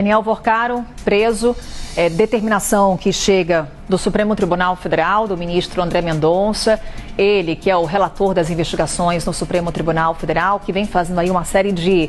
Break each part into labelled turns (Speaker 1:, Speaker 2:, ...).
Speaker 1: Daniel Vorcaro, preso, determinação que chega do Supremo Tribunal Federal, do ministro André Mendonça, ele que é o relator das investigações no Supremo Tribunal Federal, que vem fazendo aí uma série de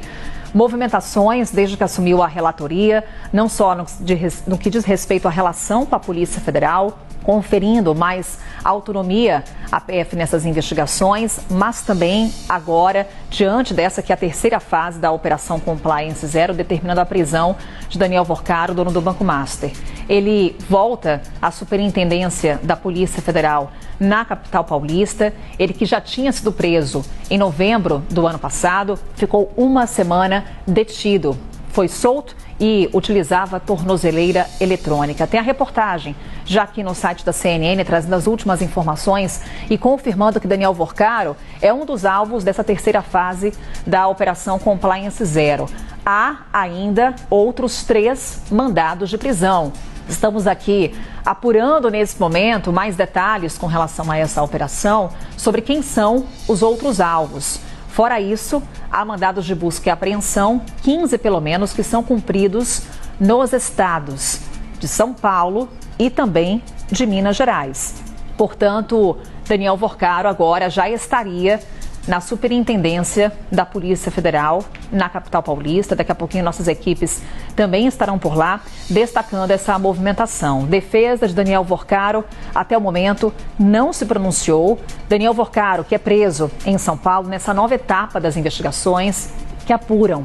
Speaker 1: movimentações desde que assumiu a relatoria, não só no que diz respeito à relação com a Polícia Federal, conferindo mais autonomia à PF nessas investigações, mas também agora, diante dessa que é a terceira fase da Operação Compliance Zero, determinando a prisão de Daniel Vorcaro, dono do Banco Master. Ele volta à superintendência da Polícia Federal na capital paulista. Ele que já tinha sido preso em novembro do ano passado, ficou uma semana detido. Foi solto e utilizava tornozeleira eletrônica. Tem a reportagem já aqui no site da CNN, trazendo as últimas informações e confirmando que Daniel Vorcaro é um dos alvos dessa terceira fase da Operação Compliance Zero. Há ainda outros 3 mandados de prisão. Estamos aqui apurando nesse momento mais detalhes com relação a essa operação sobre quem são os outros alvos. Fora isso, há mandados de busca e apreensão, 15 pelo menos, que são cumpridos nos estados de São Paulo e também de Minas Gerais. Portanto, Daniel Vorcaro agora já estaria na superintendência da Polícia Federal, na capital paulista. Daqui a pouquinho nossas equipes também estarão por lá, destacando essa movimentação. Defesa de Daniel Vorcaro, até o momento, não se pronunciou. Daniel Vorcaro, que é preso em São Paulo, nessa nova etapa das investigações que apuram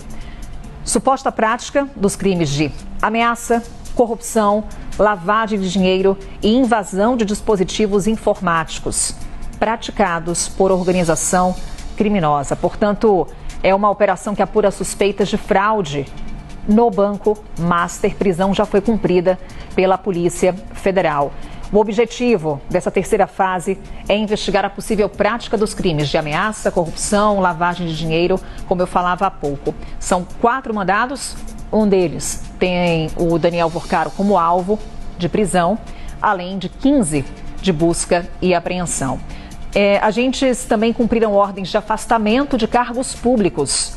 Speaker 1: suposta prática dos crimes de ameaça, corrupção, lavagem de dinheiro e invasão de dispositivos informáticos praticados por organização criminosa. Portanto, é uma operação que apura suspeitas de fraude no Banco Master. Prisão já foi cumprida pela Polícia Federal. O objetivo dessa terceira fase é investigar a possível prática dos crimes de ameaça, corrupção, lavagem de dinheiro, como eu falava há pouco. São 4 mandados, um deles tem o Daniel Vorcaro como alvo de prisão, além de 15 de busca e apreensão. Agentes também cumpriram ordens de afastamento de cargos públicos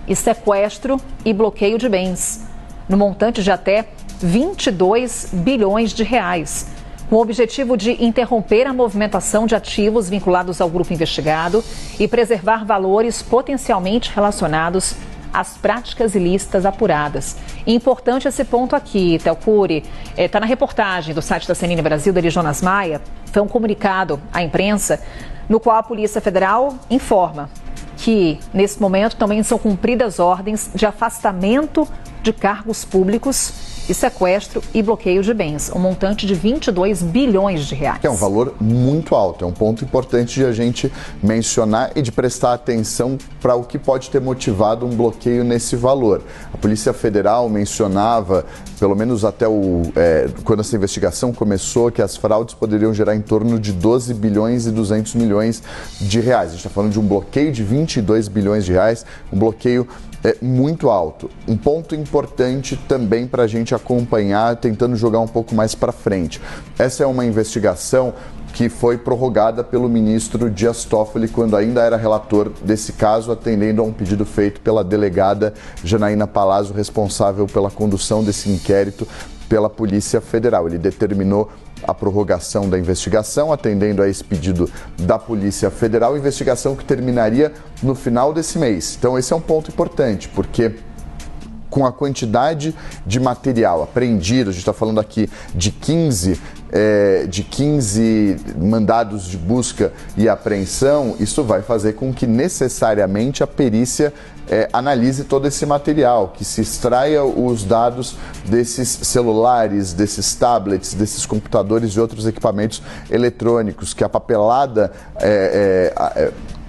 Speaker 1: e sequestro e bloqueio de bens, no montante de até 22 bilhões de reais, com o objetivo de interromper a movimentação de ativos vinculados ao grupo investigado e preservar valores potencialmente relacionados às práticas ilícitas apuradas. E importante esse ponto aqui, Théo Cury, está na reportagem do site da CNN Brasil, dele Jonas Maia, foi um comunicado à imprensa, no qual a Polícia Federal informa que, nesse momento, também são cumpridas ordens de afastamento de cargos públicos e sequestro e bloqueio de bens, um montante de 22 bilhões de reais.
Speaker 2: É um valor muito alto, é um ponto importante de a gente mencionar e de prestar atenção para o que pode ter motivado um bloqueio nesse valor. A Polícia Federal mencionava, pelo menos até quando essa investigação começou, que as fraudes poderiam gerar em torno de 12 bilhões e 200 milhões de reais. A gente está falando de um bloqueio de 22 bilhões de reais, um bloqueio muito alto. Um ponto importante também para a gente acompanhar, tentando jogar um pouco mais para frente. Essa é uma investigação que foi prorrogada pelo ministro Dias Toffoli quando ainda era relator desse caso, atendendo a um pedido feito pela delegada Janaína Palazzo, responsável pela condução desse inquérito pela Polícia Federal. Ele determinou a prorrogação da investigação, atendendo a esse pedido da Polícia Federal, investigação que terminaria no final desse mês. Então esse é um ponto importante, porque com a quantidade de material apreendido, a gente está falando aqui de 15 mandados de busca e apreensão, isso vai fazer com que necessariamente a perícia analise todo esse material, que se extraia os dados desses celulares, desses tablets, desses computadores e outros equipamentos eletrônicos, que a papelada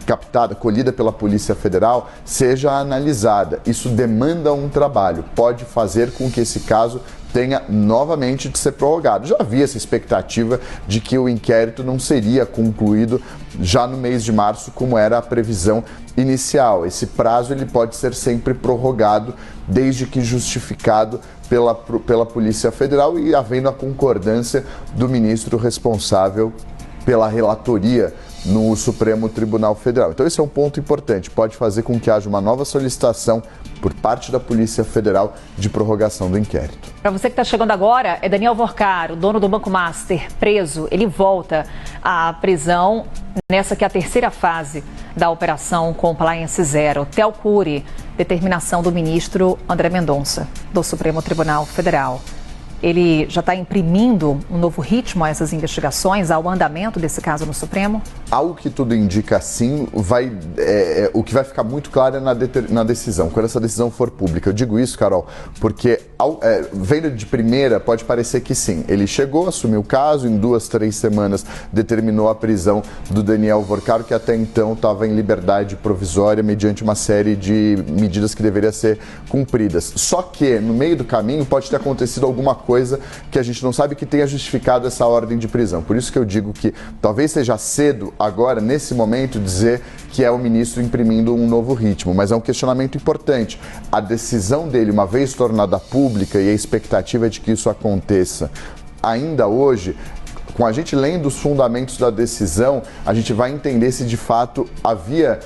Speaker 2: captada, colhida pela Polícia Federal, seja analisada. Isso demanda um trabalho, pode fazer com que esse caso tenha novamente de ser prorrogado. Já havia essa expectativa de que o inquérito não seria concluído já no mês de março, como era a previsão inicial. Esse prazo ele pode ser sempre prorrogado, desde que justificado pela Polícia Federal e havendo a concordância do ministro responsável pela relatoria no Supremo Tribunal Federal. Então esse é um ponto importante, pode fazer com que haja uma nova solicitação por parte da Polícia Federal de prorrogação do inquérito.
Speaker 1: Para você que está chegando agora, é Daniel Vorcar, o dono do Banco Master, preso. Ele volta à prisão nessa que é a terceira fase da operação Compliance Zero. Theo Cury, determinação do ministro André Mendonça, do Supremo Tribunal Federal. Ele já está imprimindo um novo ritmo a essas investigações, ao andamento desse caso no Supremo?
Speaker 2: Algo que tudo indica sim, o que vai ficar muito claro é na decisão, quando essa decisão for pública. Eu digo isso, Carol, porque vendo de primeira pode parecer que sim. Ele chegou, assumiu o caso, em 2, 3 semanas determinou a prisão do Daniel Vorcar, que até então estava em liberdade provisória mediante uma série de medidas que deveriam ser cumpridas. Só que no meio do caminho pode ter acontecido alguma coisa que a gente não sabe que tenha justificado essa ordem de prisão. Por isso que eu digo que talvez seja cedo agora, nesse momento, dizer que é o ministro imprimindo um novo ritmo, mas é um questionamento importante. A decisão dele, uma vez tornada pública, e a expectativa é de que isso aconteça ainda hoje, com a gente lendo os fundamentos da decisão, a gente vai entender se de fato havia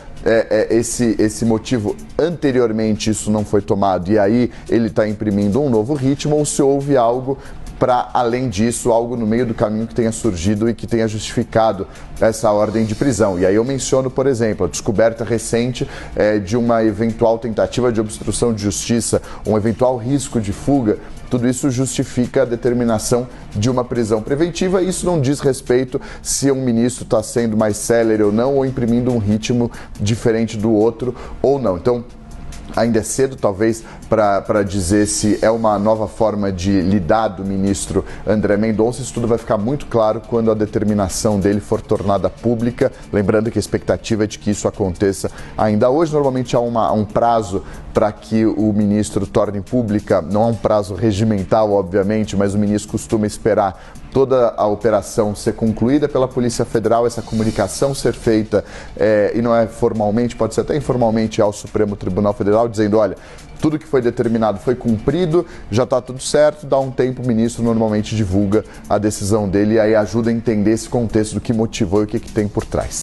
Speaker 2: esse motivo anteriormente, isso não foi tomado, e aí ele está imprimindo um novo ritmo, ou se houve algo para além disso, algo no meio do caminho que tenha surgido e que tenha justificado essa ordem de prisão. E aí eu menciono, por exemplo, a descoberta recente de uma eventual tentativa de obstrução de justiça, um eventual risco de fuga. Tudo isso justifica a determinação de uma prisão preventiva. Isso não diz respeito se um ministro está sendo mais célere ou não, ou imprimindo um ritmo diferente do outro ou não. Então, ainda é cedo, talvez, para dizer se é uma nova forma de lidar do ministro André Mendonça. Isso tudo vai ficar muito claro quando a determinação dele for tornada pública. Lembrando que a expectativa é de que isso aconteça ainda hoje. Normalmente há um prazo para que o ministro torne pública, não há um prazo regimental, obviamente, mas o ministro costuma esperar toda a operação ser concluída pela Polícia Federal, essa comunicação ser feita, e não é formalmente, pode ser até informalmente, ao Supremo Tribunal Federal, dizendo, olha, tudo que foi determinado foi cumprido, já está tudo certo, dá um tempo, o ministro normalmente divulga a decisão dele e aí ajuda a entender esse contexto do que motivou e o que tem por trás.